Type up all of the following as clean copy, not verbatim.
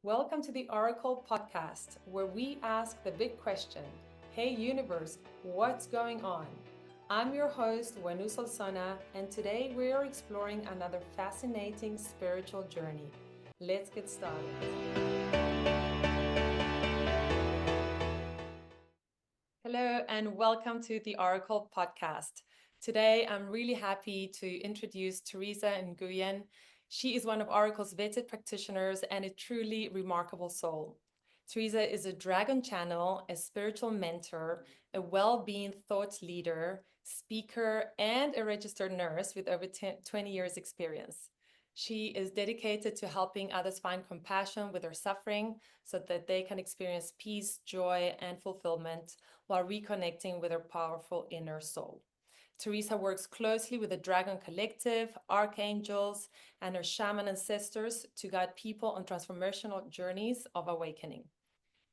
Welcome to the Orykl Podcast, where we ask the big question: Hey, universe, what's going on? I'm your host, Huenu Solsona, and today we are exploring another fascinating spiritual journey. Let's get started. Hello, and welcome to the Orykl Podcast. Today, I'm really happy to introduce Theresa Nguyen. She is one of Orykl's vetted practitioners and a truly remarkable soul. Theresa is a dragon channel, a spiritual mentor, a well being thought leader, speaker, and a registered nurse with over 20 years' experience. She is dedicated to helping others find compassion with their suffering so that they can experience peace, joy, and fulfillment while reconnecting with her powerful inner soul. Theresa works closely with the Dragon Collective, Archangels, and her shaman ancestors to guide people on transformational journeys of awakening.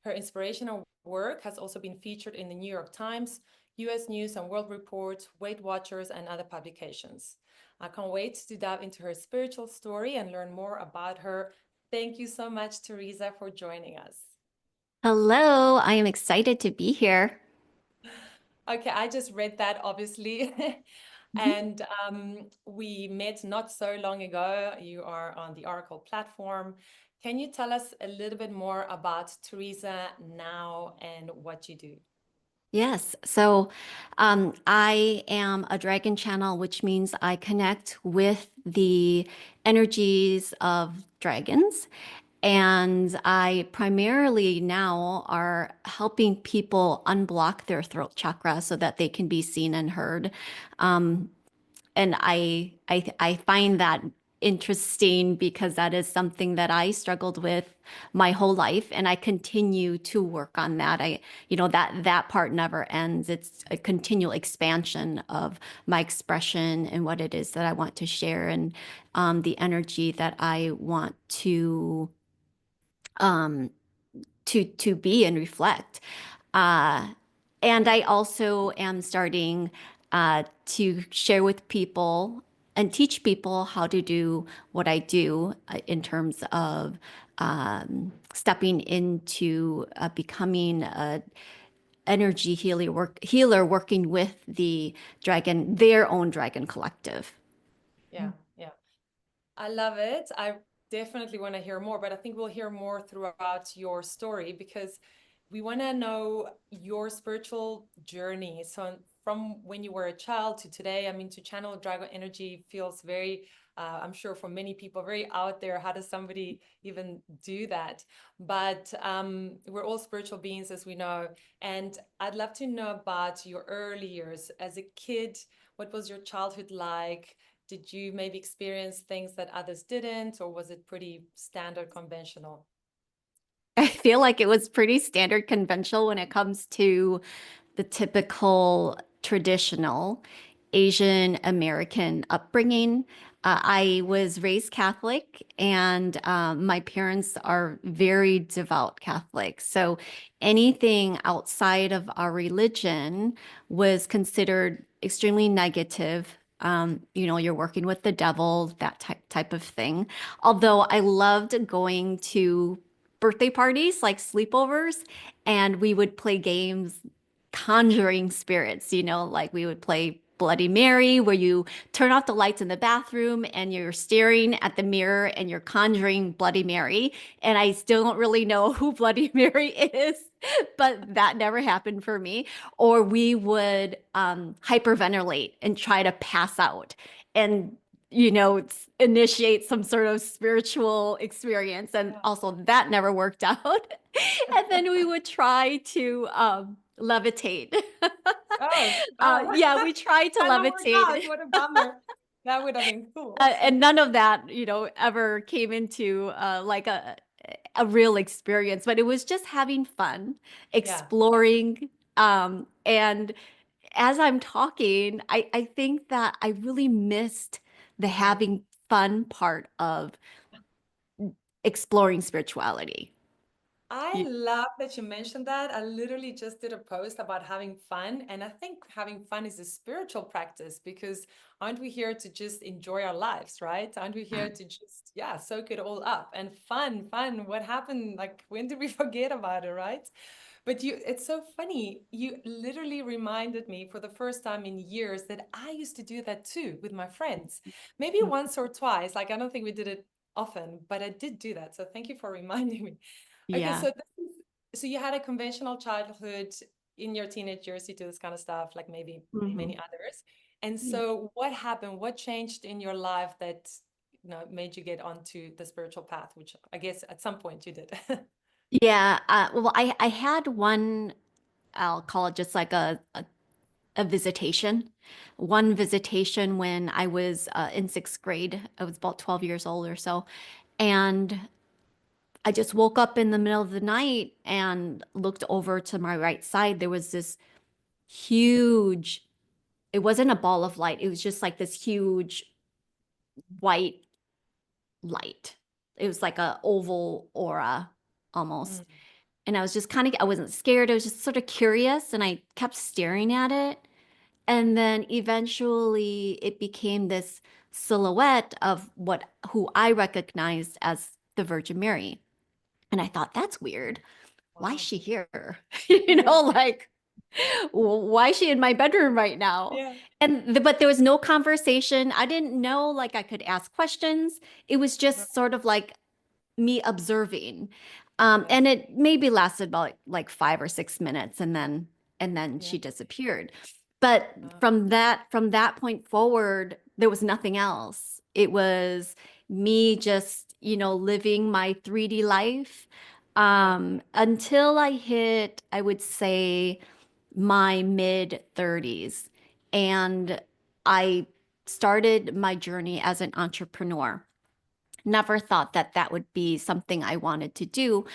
Her inspirational work has also been featured in the New York Times, US News and World Report, Weight Watchers, and other publications. I can't wait to dive into her spiritual story and learn more about her. Thank you so much, Theresa, for joining us. Hello, I am excited to be here. Okay, I just read that, obviously. Mhm. And we met not so long ago. You are on the Orykl platform. Can you tell us a little bit more about Theresa now and what you do? Yes, I am a dragon channel, which means I connect with the energies of dragons. And I primarily now are helping people unblock their throat chakra so that they can be seen and heard. Um, and I find that interesting because that is something that I struggled with my whole life, and I continue to work on that. That part never ends. It's a continual expansion of my expression and what it is that I want to share, and the energy that I want um, to be and reflect. Uh, and I also am starting to share with people and teach people how to do what I do in terms of stepping into becoming a energy healer working with their own dragon collective. Yeah, yeah. I love it. I definitely want to hear more, but I think we'll hear more throughout your story because we want to know your spiritual journey. So, from when you were a child to today, I mean, to channel dragon energy feels very, I'm sure for many people, very out there. How does somebody even do that? But we're all spiritual beings, as we know. And I'd love to know about your early years as a kid. What was your childhood like? Did you maybe experience things that others didn't, or was it pretty standard conventional? I feel like it was pretty standard conventional when it comes to the typical traditional Asian American upbringing. I was raised Catholic, and my parents are very devout Catholics. So anything outside of our religion was considered extremely negative. You're working with the devil, that type of thing. Although I loved going to birthday parties, like sleepovers, and we would play games conjuring spirits, like we would play Bloody Mary, where you turn off the lights in the bathroom and you're staring at the mirror and you're conjuring Bloody Mary. And I still don't really know who Bloody Mary is, but that never happened for me. Or we would hyperventilate and try to pass out. And initiate some sort of spiritual experience. And Yeah. also that never worked out. And then we would try to levitate. Oh, oh, Yeah, we tried to kind of worked out. levitate. What a bummer. That would have been cool. And none of that, ever came into like a real experience, but it was just having fun, Yeah, exploring. And as I'm talking, I think that I really missed the yeah. having fun part of exploring spirituality. I love that you mentioned that. I literally just did a post about having fun. And I think having fun is a spiritual practice because aren't we here to just enjoy our lives, right? Aren't we here to just, yeah, soak it all up? And fun, fun. What happened? Like, when did we forget about it, right? But it's so funny. You literally reminded me for the first time in years that I used to do that too with my friends. Maybe once or twice. Like, I don't think we did it often, but I did do that. So thank you for reminding me. Okay, Yeah. so so you had a conventional childhood in your teenage years, you do this kind of stuff, like maybe Mhm. many others. And so what happened? What changed in your life that made you get onto the spiritual path, which I guess at some point you did. Yeah. Well, I had one, I'll call it just like a visitation. One visitation when I was in sixth grade. I was about 12 years old or so. And I just woke up in the middle of the night and looked over to my right side. There was this huge, it wasn't a ball of light. It was just like this huge white light. It was like a oval aura almost. Mm, And I was just kind of, I wasn't scared. I was just sort of curious and I kept staring at it. And then eventually it became this silhouette of who I recognized as the Virgin Mary. And I thought, that's weird. Why is wow. she here? Yeah. Like, why is she in my bedroom right now? Yeah. But there was no conversation. I didn't know, like, I could ask questions. It was Right. just sort of like me observing. Yeah. And it maybe lasted about like 5 or 6 minutes and then Yeah. she disappeared. But Wow. from that point forward, there was nothing else. It was me just, living my 3D life Yeah. until I hit, I would say, my mid 30s. And I started my journey as an entrepreneur. Never thought that that would be something I wanted to do,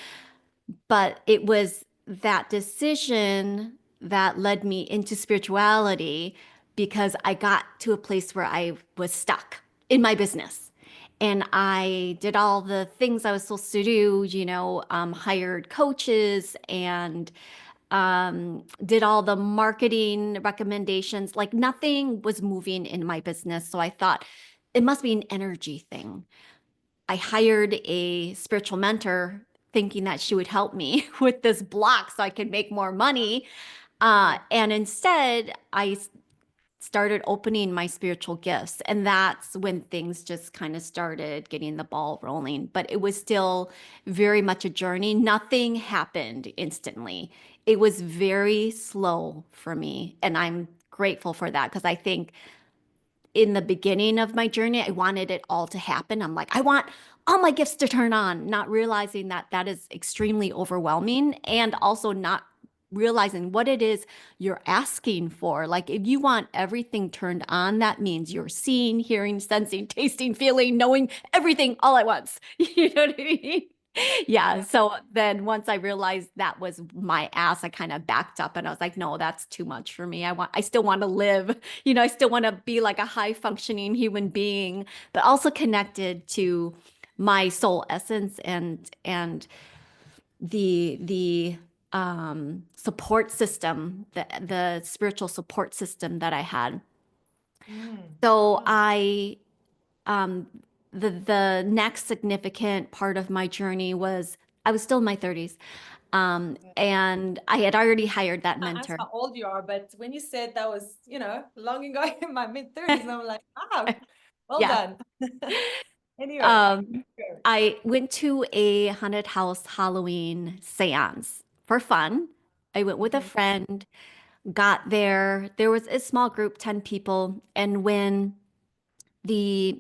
but it was that decision that led me into spirituality because I got to a place where I was stuck in my business. And I did all the things I was supposed to do, hired coaches and did all the marketing recommendations. Like nothing was moving in my business. So I thought it must be an energy thing. I hired a spiritual mentor thinking that she would help me with this block so I could make more money. Yeah. And instead, I started opening my spiritual gifts. And that's when things just kind of started getting the ball rolling. But it was still very much a journey. Nothing happened instantly. It was very slow for me. And I'm grateful for that because I think in the beginning of my journey, I wanted it all to happen. I'm like, I want all my gifts to turn on, not realizing that that is extremely overwhelming and also not realizing what it is you're asking for. Like, if you want everything turned on, that means you're seeing, hearing, sensing, tasting, feeling, knowing everything all at once. You know what I mean? Yeah. Yeah. So then once I realized that was my ass, I kind of backed up and I was like, no, that's too much for me. I still want to live, I still want to be like a high functioning human being, but also connected to my soul essence and the support system, the spiritual support system that I had. Mm. So Wow. um the next significant part of my journey was I was still in my 30s. Yeah. And I had already hired that I asked mentor. how old you are, but when you said that was, long ago in my mid 30s, I'm like, wow, well Yeah. done. Anyway, Um, good. I went to a haunted house Halloween seance for fun. I went with a Mhm. friend, got there. There was a small group, 10 people. And when the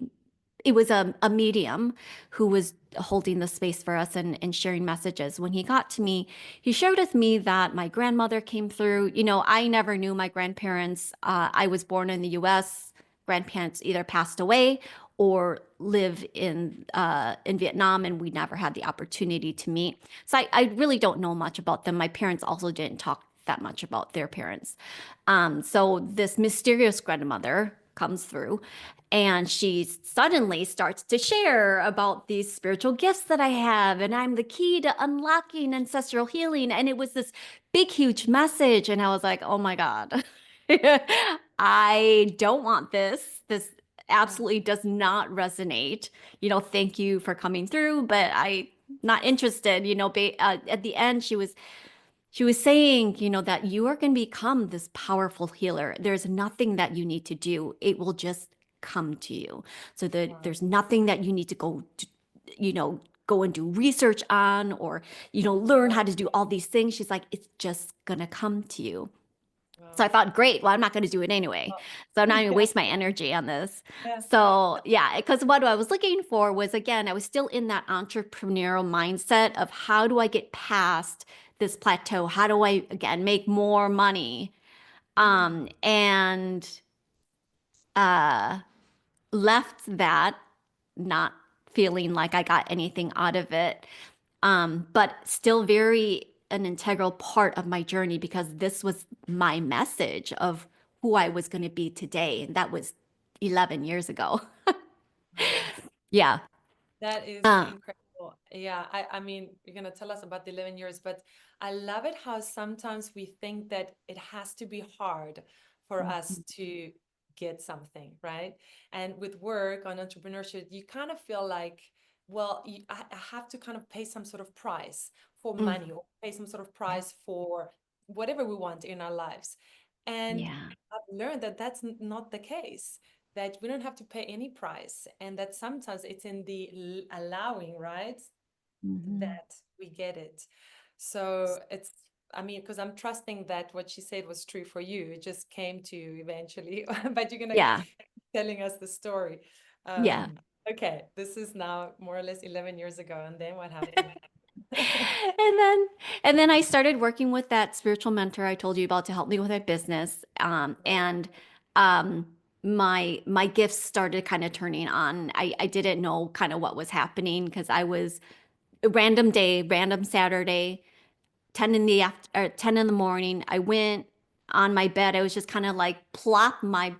it was a medium who was holding the space for us and sharing messages. When he got to me, he shared with me that my grandmother came through. I never knew my grandparents. I was born in the US. Grandparents either passed away or live in Vietnam, and we never had the opportunity to meet. So I really don't know much about them. My parents also didn't talk that much about their parents. So this mysterious grandmother comes through And she suddenly starts to share about these spiritual gifts that I have, and I'm the key to unlocking ancestral healing. And it was this big, huge message. And I was like, oh my God, I don't want this. This Yeah. absolutely does not resonate. Thank you for coming through, but I not interested. At the end, she was saying, that you are going to become this powerful healer. There's nothing that you need to do. It will just come to you. So that Wow. there's nothing that you need to go and do research on, or, learn how Wow. to do all these things. She's like, it's just going to come to you. So I Wow. thought, great. Well, I'm not going to do it anyway. Wow. So I'm not going to Yeah. waste my energy on this. Yeah. So yeah, because what I was looking for was, again, I was still in that entrepreneurial mindset of how do I get past this plateau? How do I, again, make more money? Mm. And uh, left that not feeling like I got anything out of it, but still very an integral part of my journey, because this was my message of who I was going to be today. And that was 11 years ago. Wow. Yeah. That is Uh, incredible. Yeah, I mean, you're gonna tell us about the 11 years, but I love it how sometimes we think that it has to be hard for us to get something, right? And with work on entrepreneurship, you kind of feel like, well, I have to kind of pay some sort of price for mm, money or pay some sort of price for whatever we want in our lives. And yeah. I've learned that that's not the case, that we don't have to pay any price, and that sometimes it's in the allowing, right, Mhm. that we get it. So it's, I mean, because I'm trusting that what she said was true for you, it just came to you eventually. But you're gonna Yeah. telling us the story. Yeah. Okay, this is now more or less 11 years ago, and then what happened? And then I started working with that spiritual mentor I told you about to help me with my business. And um, my gifts started kind of turning on. I didn't know kind of what was happening, because I was a random day, random Saturday, 10 in the after, or 10 in the morning. I went on my bed. I was just kind of like plop my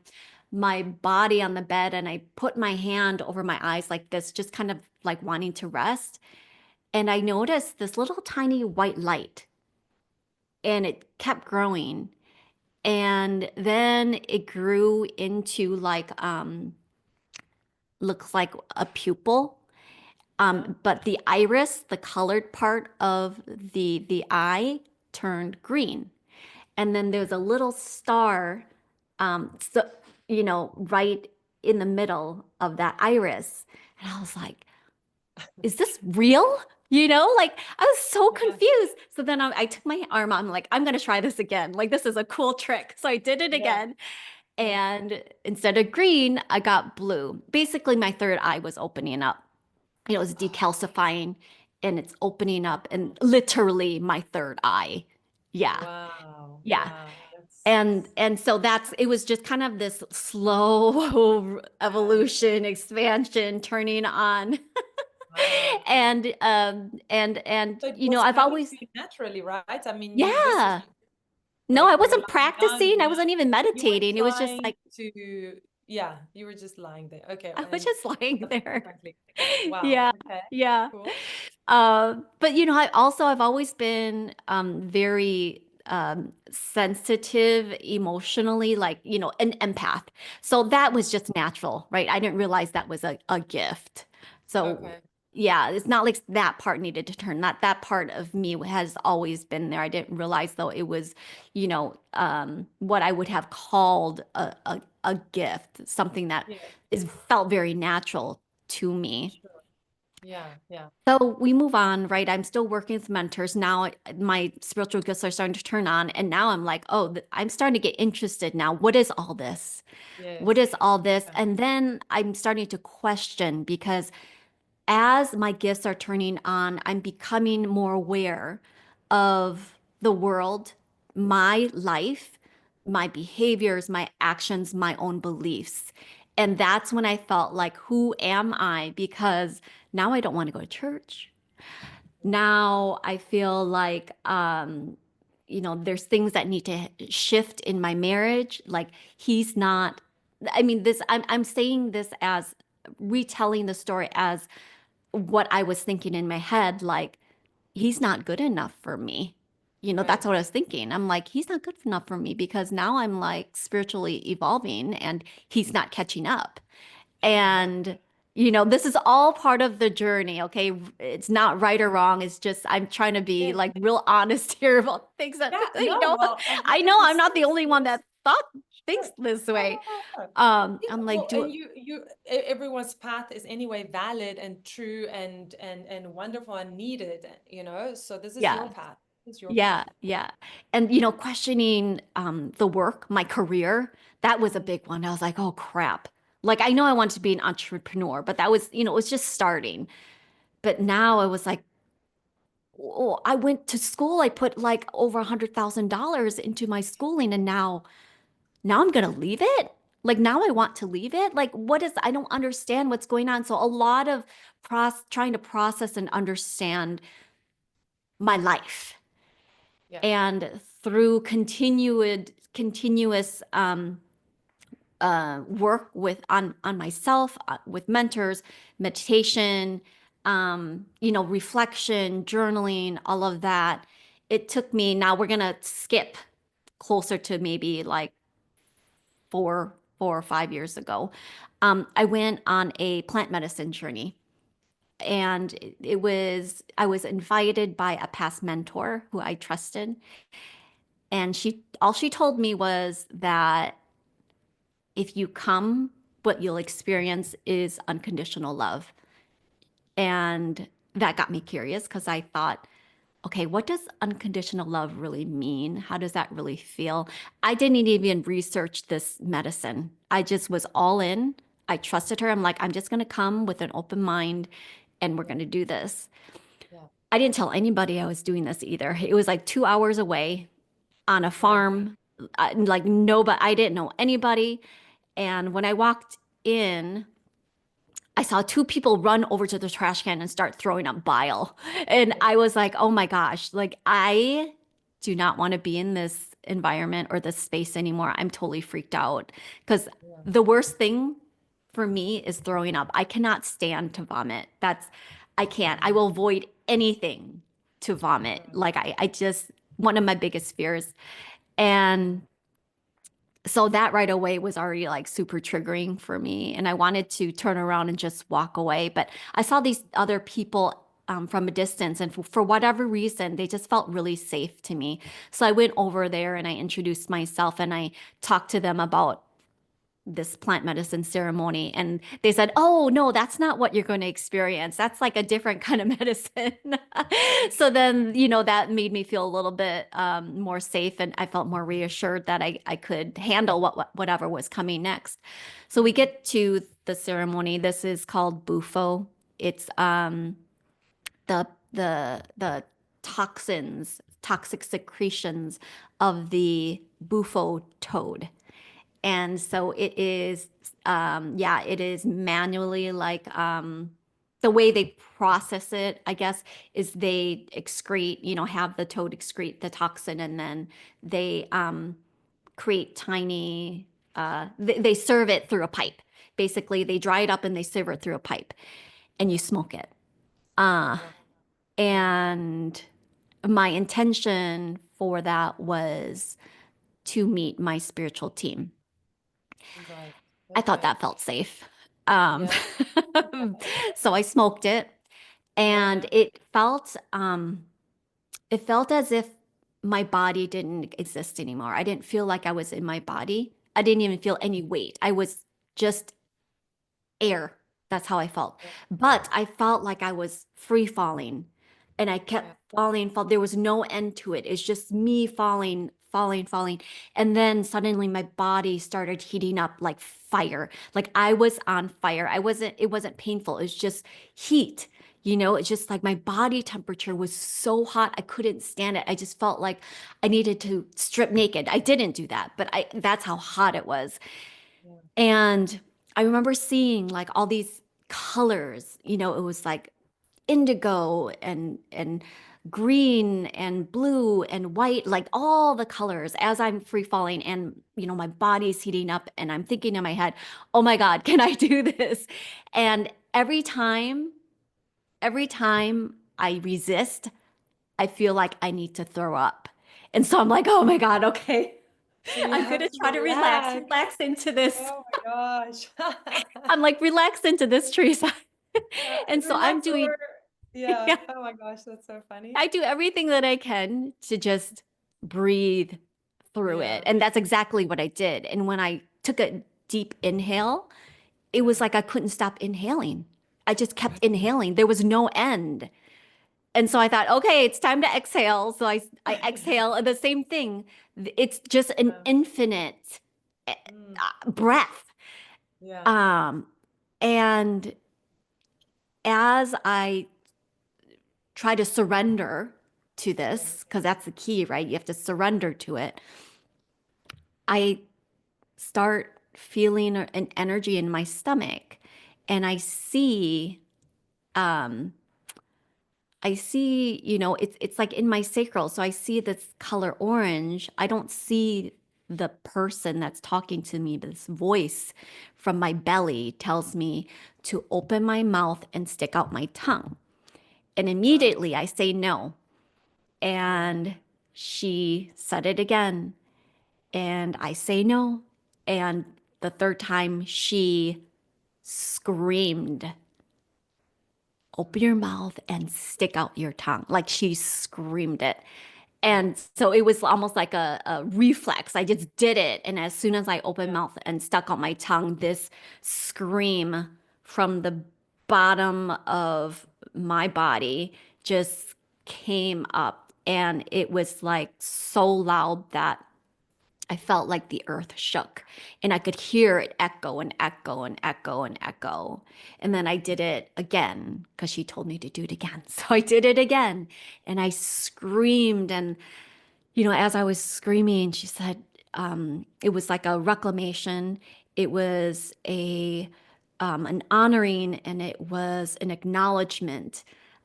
body on the bed, and I put my hand over my eyes like this, just kind of like wanting to rest. And I noticed this little tiny white light, and it kept growing. And then it grew into like looks like a pupil. Yeah. But the iris, the colored part of the eye, turned green. And then there's a little star, so right in the middle of that iris. And I was like, is this real? Like I was so Yeah. confused. So then I took my arm out. I'm like, I'm going to try this again. Like, this is a cool trick. So I did it Yeah. again. Yeah. And instead of green, I got blue. Basically, my third eye was opening up. It was Oh, decalcifying, and it's opening up, and wow. literally my third eye. Yeah. Wow. Yeah. Wow. That's And so it was just kind of this slow wow. evolution, expansion, turning on. Wow. And So it was I've coming to always, you naturally, right? I mean, you this is yeah. No, like I you were wasn't lying down, practicing. I wasn't even you weren't meditating. It was just trying like to, yeah, you were just lying there. Okay, I was and just lying there. frankly, wow. Yeah. Okay, Yeah. cool. But I've always been very sensitive emotionally, like, an empath. So that was just natural, right? I didn't realize that was a gift. So Okay. yeah, it's not like that part needed to turn. That part of me has always been there. I didn't realize though it was, what I would have called a gift, something that Yeah, is felt very natural to me. sure. Yeah, yeah, So we move on, right? I'm still working with mentors. Now my spiritual gifts are starting to turn on. And now I'm like, oh, I'm starting to get interested now. What is all this? What yes. is all this? Yeah, And then I'm starting to question, because as my gifts are turning on, I'm becoming more aware of the world, my life, my behaviors, my actions, my own beliefs. And that's when I felt like, who am I? Because now I don't want to go to church. Now I feel like, there's things that need to shift in my marriage. Like, he's not. I mean, I'm saying this as retelling the story as what I was thinking in my head, like, he's not good enough for me. That's Right. what I was thinking. I'm like, he's not good enough for me because now I'm like spiritually evolving and he's not catching up. Exactly. And, this is all part of the journey. Okay. It's not right or wrong. It's just, I'm trying to be Yes. like real honest here about things that, Yeah, no, well, I know I'm 100%. not the only one Yes. that thought thinks Sure. this No, way. no, no, no. Yeah, I'm like, well, do and everyone's path is anyway valid and true and wonderful and needed, So this is your yeah. path. This is your Yeah, path. yeah. And questioning the work, my career, that was a Mm, big one. I was like, oh crap. Like I know I wanted to be an entrepreneur, but that was, it was just starting. But now I was like, oh, I went to school. I put like over $100,000 into my schooling and now I'm gonna leave it. Like now I want to leave it. Like I don't understand what's going on. So a lot of trying to process and understand my life. yeah, And through continuous work on myself, with mentors, meditation, reflection, journaling, all of that. It took me. Now we're gonna skip closer to maybe like 4 or 5 years ago. I went on a plant medicine journey. And I was invited by a past mentor who I trusted. And all she told me was that if you come, what you'll experience is unconditional love. And that got me curious because I thought, okay, what does unconditional love really mean? How does that really feel? I didn't even research this medicine. I just was all in. I trusted her. I'm like, I'm just going to come with an open mind and we're yeah, going to do this. yeah. I didn't tell anybody I was doing this either. It was like 2 hours away on a Wow. farm. Like nobody, I didn't know anybody. And when I walked in, I saw two people run over to the trash can and start throwing up bile. And I was like, oh my gosh, like I do not want to be in this environment or this space anymore. I'm totally freaked out because Yeah. the worst thing for me is throwing up. I cannot stand to vomit. I can't. I Mhm. will avoid anything to vomit. Right. Like I just, one of my biggest fears. And so that right away was already like super triggering for me. And I wanted to turn around and just walk away. But I saw these other people from a distance, and for whatever reason, they just felt really safe to me. So I went over there and I introduced myself and I talked to them about this plant medicine ceremony. And they said, oh, no, that's not what you're going to experience. That's like a different kind of medicine. So then, that made me feel a little bit more safe. And I felt more reassured that I could handle whatever was coming next. So we Mhm. get to the ceremony. This is called Bufo. It's the toxic secretions of the Bufo toad. And so it is, yeah, it is manually like the way they process it, I guess, is they excrete, have the toad excrete the toxin and then they create tiny, they serve it through a pipe. Basically, they dry it up and they serve it through a pipe and you Yeah. smoke it. Uh, Wow. Wow. and my intention for that was to meet my spiritual team. Right. I thought Okay. that felt safe. Um, Yeah. so I smoked it and Yeah. it felt as if my body didn't exist anymore. I didn't feel like I was in my body. I didn't even feel any weight. I was just air. That's how I felt. Yeah. But I felt like I was free falling and I kept Yeah. there was no end to it. It's just me falling, falling, falling. And then suddenly my body started heating up like fire. Like I was on fire. It wasn't painful. It was just heat. It's just like my body temperature was so hot. I couldn't stand it. I just felt like I needed to strip naked. I didn't do that, but that's how hot it was. Yeah. And I remember seeing like all these colors, it was like indigo and green and blue and white, like all the colors as I'm free falling and my body's heating up and I'm thinking in my head, "Oh my God, can I do this?" And every time I resist, I feel like I need to throw up. And so I'm like, "Oh my God, okay. So you I'm have gonna to try to relax, relax. relax into this." Oh my gosh. I'm like, "Relax into this, Teresa." And so I'm Relax doing, or yeah. yeah, Oh my gosh, that's so funny. I do everything that I can to just breathe through it. Yeah. And that's exactly what I did. And when I took a deep inhale, it was Yeah. like I couldn't stop inhaling. I just kept inhaling. There was no end. And so I thought, okay, it's time to exhale. So I exhale, and the same thing. It's just an Yeah. infinite Mm, breath. yeah. Um, and as I try to surrender to Yeah. this, because that's the key, right? You have to surrender to it. I start feeling an energy in my stomach, and um, it's like in my sacral. So I see this color orange. I don't see the person that's talking to me, but this voice from my belly tells me to open my mouth and stick out my tongue. And Wow. immediately I say no. Yeah. And she said it again. And I say no. And the third time she screamed, "Open your mouth and stick out your tongue." Like she screamed it. And so it was almost like a reflex. I just did it. And as soon as I opened Yeah. mouth and stuck out my tongue, this scream from the bottom of my body just came up. And it was like so loud that I felt like the earth shook and I could hear it echo and echo and echo and echo. And then I did it again because she told me to do it again. So I did it again and I screamed. And, as I was screaming, she said, it was like a reclamation. It was an honoring and it was an acknowledgement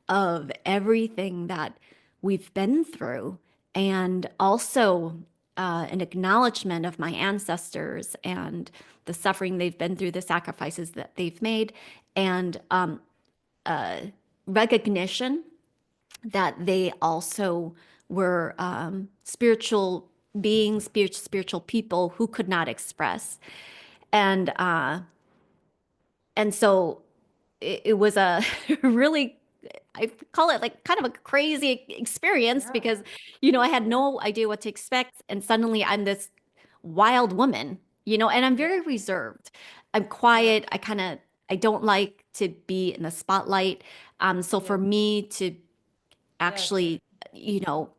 of everything that we've been through, and also an acknowledgement of my ancestors and the suffering they've been through, the sacrifices that they've made, and uh, recognition that they also were spiritual beings, spiritual people who could not express. And so it was a really, I call it like kind of a crazy experience Yeah. because, I had Yeah. no idea what to expect. And suddenly I'm this wild woman, and I'm Yeah. very reserved. I'm Yeah. quiet. I don't like to be in the spotlight. So Yeah. for me to Yes. actually, you know,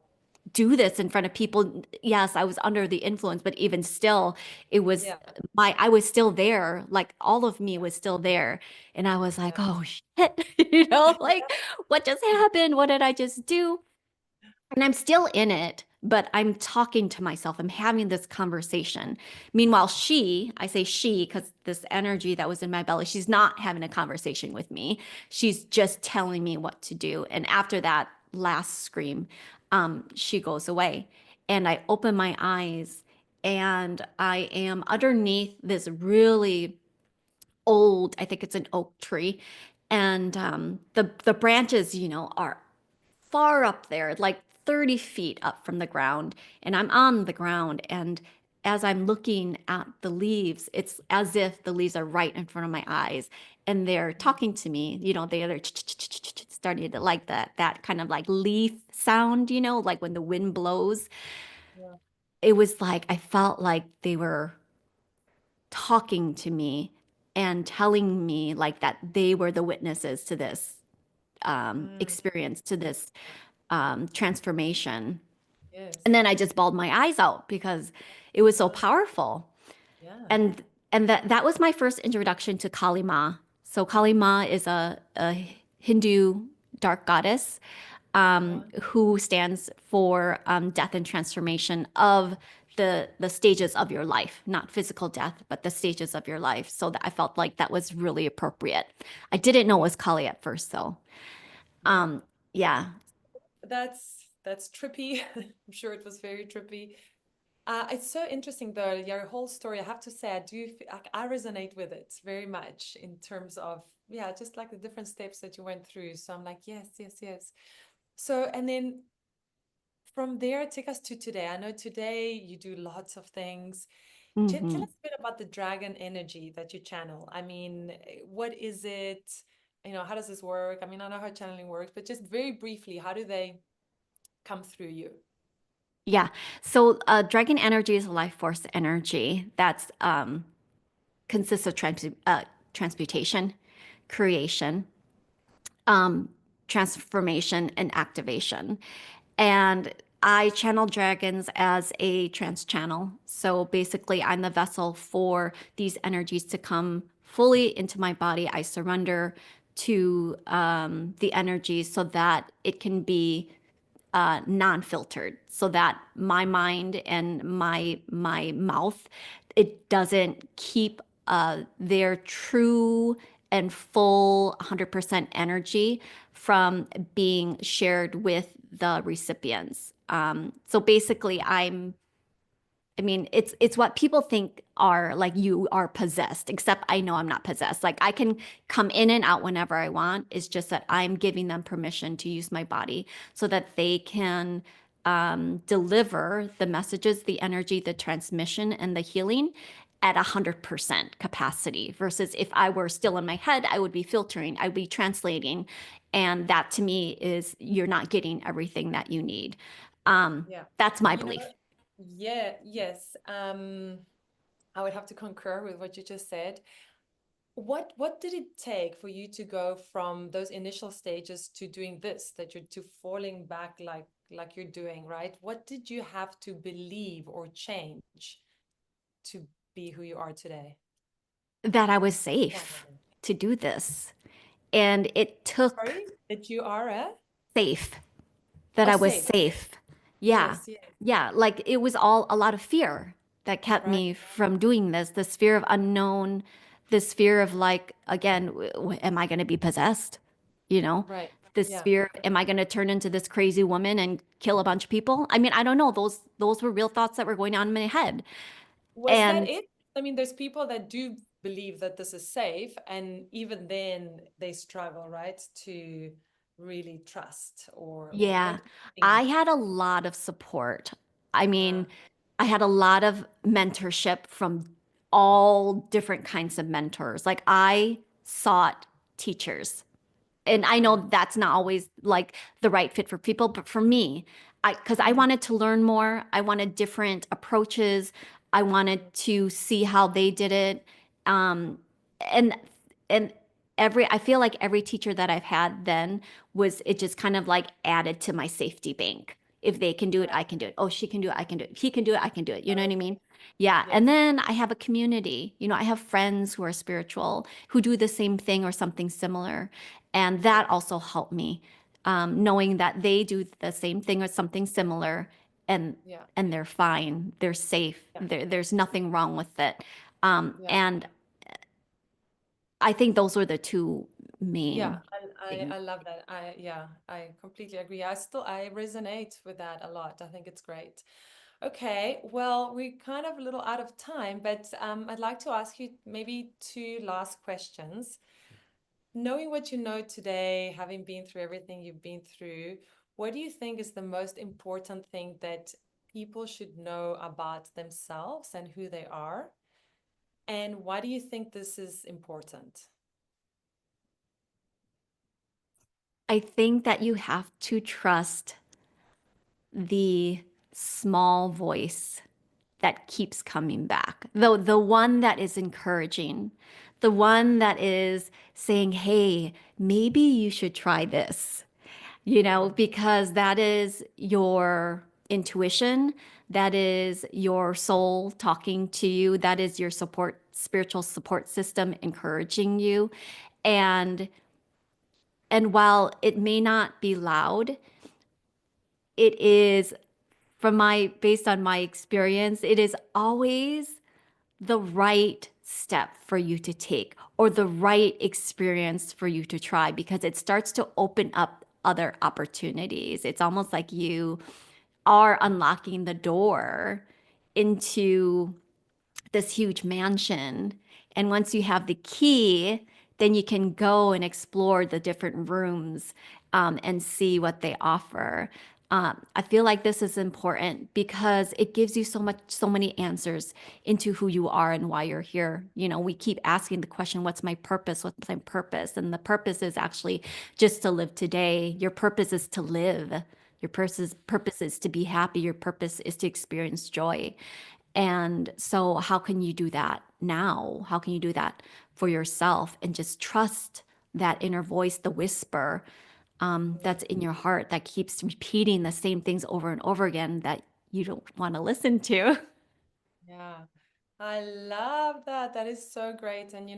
do this in front of people. Yes, I was under the influence, but even still, it was Yeah. I was still there. Like all of me was still there. And I was like, Yeah. oh shit, like what just happened? What did I just do? And I'm still in it, but I'm talking to myself. I'm having this conversation. Meanwhile, I say she because this energy that was in my belly, she's not having a conversation with me. She's just telling me what to do. And after that last scream, she goes away. And I open my eyes and I am underneath this really old, I think it's an oak tree. And the branches, are far up there, like 30 feet up from the ground. And I'm on the ground. And as I'm looking at the leaves, it's as if the leaves are right in front of my eyes and they're talking to me. They're starting to like that kind of like leaf sound, like when the wind blows. Yeah. It was like I felt like they were talking to me and telling me like that they were the witnesses to this Mm, experience, to this transformation. yes. And then I just bawled my eyes out because it was so Yeah. powerful. Yeah. And that was my first introduction to Kali Ma. So Kali Ma is a Hindu dark goddess Uh-huh. who stands for death and transformation of the stages of your life, not physical death, but the stages of your life. So that I felt like that was really appropriate. I didn't know it Yeah. was Kali at first, though. Yeah. Yeah. That's trippy. I'm sure it was very trippy. It's so interesting though, your whole story. I have to say, I resonate with it very much in terms of, yeah, just like the different steps that you went through. So I'm like, yes, yes, yes. So, and then from there, take us to today. I know today you do lots of things. Tell Hmm. us a bit about the dragon energy that you channel. I mean, what is it? How does this work? I mean, I know how channeling works, but just very briefly, how do they come through you? Yeah. So dragon energy is a life force energy that's consists of transmutation, creation, um, transformation, and activation. And I channel dragons as a trance channel. So basically, I'm the vessel for these energies to come fully into my body. I surrender to the energies so that it can be non-filtered, so that my mind and my mouth, it doesn't keep their true and full 100% energy from being shared with the recipients. So basically, I mean, it's what people think are like you are possessed, except I know I'm not possessed. Like I can come in and out whenever I want. It's just that I'm giving them permission to use my body so that they can deliver the messages, the energy, the transmission, and the healing at 100% capacity. Versus if I were still in my head, I would be filtering, I would be translating. And that to me is you're not getting everything that you need. Yeah. That's my You know, belief. yeah, yes. I would have to concur with what you just said. What did it take for you to go from those initial stages to doing this, that you're to falling back like you're doing, right? What did you have to believe or change to be who you are today? That I was Yeah. safe to do this. And it took Sorry, that you are a safe, that oh, I was safe. Okay. safe. Yeah. Yes, yes. Yeah. Like it was all a lot of fear that kept Right, me from doing this fear of unknown, this fear of like, again, am I going to be possessed? You know, right. this Yeah. fear, am I going to turn into this crazy woman and kill a bunch of people? I mean, I don't know. Those were real thoughts that were going on in my head. Was that And it? I mean, there's people that do believe that this is safe, and even then they struggle, right, to really trust or yeah, what do you I think? had a lot of support. I mean, Ah, I had a lot of mentorship from all different kinds of mentors. Like I sought teachers. And I mhm, know that's not always like the right fit for people, but for me, because I mhm, wanted to learn more, I wanted different approaches. I mhm. wanted to see how they did it. Um, and and I feel like every teacher that I've had then was it just kind of like added to my safety bank. If they can do it, I Right. can do it. Oh, she can do it, I can do it. If he can do it, I can do it. You know what I Okay. mean? Yeah. And Yes. then I have a community. You know, I have friends who are spiritual, who do the same thing or something similar. And Yeah. that also helped me, knowing that they do the same thing or something similar, and Yeah. they're fine, they're safe, Yeah. there's nothing wrong with it. Yeah. And I think those were the two Yeah. main I things. I love that. Yeah, I completely agree. I resonate with that a lot. I think it's great. Okay, well, we're kind of a little out of time, but I'd like to ask you maybe two last questions. Knowing what you know today, having been through everything you've been through, what do you think is the most important thing that people should know about themselves and who they are? And why do you think this is important? I think that you have to trust the small voice that keeps coming back. The one that is encouraging, the one that is saying, "Hey, maybe you should try this." You know, Mm, because that is your intuition, that is your soul talking to you, that is your support spiritual support system encouraging you. And while it may not be loud, it is, from my based on my experience, it is always the right step for you to take or the right experience for you to try, because it starts to open up other opportunities. It's almost like you are unlocking the door into this huge mansion. And once you have the key, then you can go and explore the different rooms and see what they offer. I feel like this is important because it gives you so many answers into who you are and why you're here. You know, we keep asking the question, what's my purpose? What's my purpose? And the purpose is actually just to live today. Your purpose is to live. Your purpose is to be happy. Your purpose is to experience joy. And so, how can you do that now? How can you do that for yourself and just trust that inner voice, the whisper that's in your heart that keeps repeating the same things over and over again that you don't want to listen to? Yeah, I love that. That is so great. And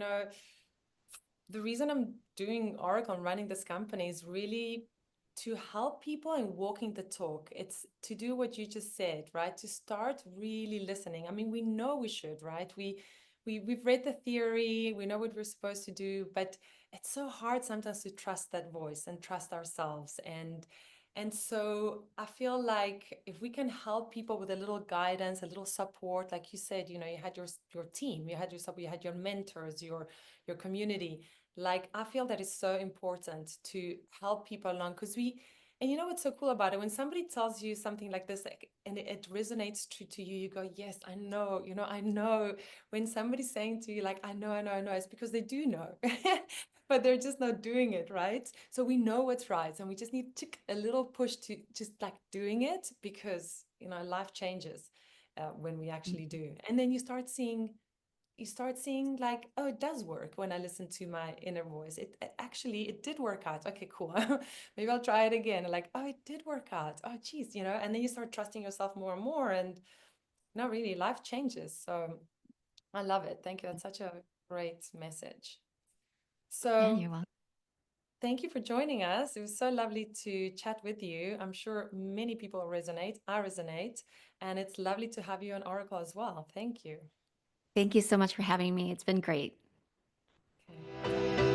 the reason I'm doing Orykl and running this company is really to help people in walking the talk. It's to do what you just said, right? To start really listening. I mean, we know we should, right? We've read the theory, we know what we're supposed to do, but it's so hard sometimes to trust that voice and trust ourselves. And so I feel like if we can help people with a little guidance, a little support, like you said, you had your team, you had your support, you had your mentors, your community. Like I feel that is so important to help people along because and you know what's so cool about it? When somebody tells you something like this, like, and it resonates true to you, you go, yes, I know, I know. When somebody's saying to you, like, I know, it's because they do know, but they're just not doing it, right? So we know what's right, and we just need a little push to just like doing it because, life changes when we actually do. And then you start seeing like, oh, it does work when I listen to my inner voice. It actually it did work out. Okay, cool. Maybe I'll try it again. Like, oh, it did work out. Oh, geez, and then you start trusting yourself more and more, and no, really, life changes. So I love it. Thank you. That's such a great message. Yeah, So you're welcome. thank you for joining us. It was so lovely to chat with you. I'm sure many people resonate. I resonate, and it's lovely to have you on Orykl as well. Thank you. Thank you so much for having me. It's been great. Okay.